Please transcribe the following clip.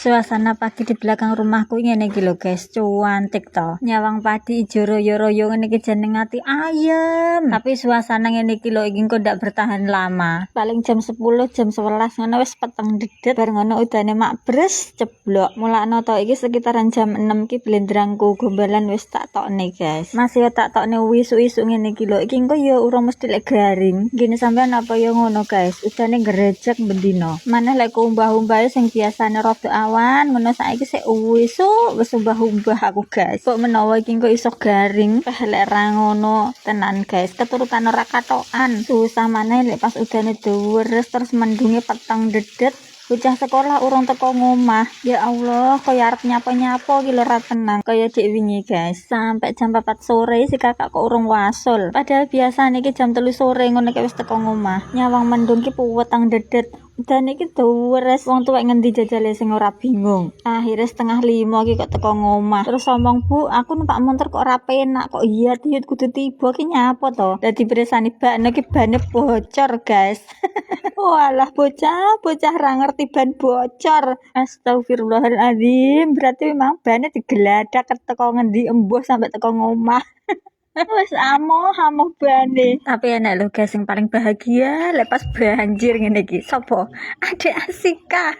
Suasana pagi di belakang rumahku ngene iki lho guys, cuantik to. Nyawang padi ijo royo-royo ngene iki jeneng ati ayem. Tapi suasana ngene iki lho iki kok ndak bertahan lama. Paling jam 10, jam 11 ngono wis peteng dedet bar ngono udane mak bres ceblok. Mulakno to iki sekitaran jam 6 ki blendrangku gombalan wis tak tokne guys. Masih tak tokne isu-isu ngene iki lho. Iki kok ya urung mesti lek garing. Gini sampean apa ya ngono guys. Udane gerejek bendino. Maneh lek umbah-umbahe sing biasane rada awan ngono saiki sik wis umbah-umbah aku guys. Kok menawa iki kok iso garing lek ra ngono tenan guys. Keturutan ora katokan. Susah maneh lek pas udane deres terus mendunge peteng dedet. Bocah sekolah urung teko ngomah. Ya Allah, kaya arep nyapa-nyapa iki lho ra tenang. Kaya dik wingi guys, sampai jam 4 sore si kakak kok urung wasul. Padahal biasane iki jam 3 sore ngono ki wis teko ngomah. Nyawang mendung ki puweteng dedet. Dan iki deres wong tuwek ngendi jajale sing ora bingung. Akhirnya 4:30 iki kok teko ngomah. Terus ngomong, "Bu, aku numpak motor kok ora penak kok iya tiut kudu tiba ki nyapa to?" Dadi beresani bakno ki bane bocor, guys. Walah bocah ra ngerti ban bocor. Astagfirullahaladzim. Berarti memang bane digeladak teko ngendi embuh sampai teko ngomah. Wes amoh bane. Tapi enak lho guys yang paling bahagia lepas banjir ngene iki. Sopo? Adek Asika.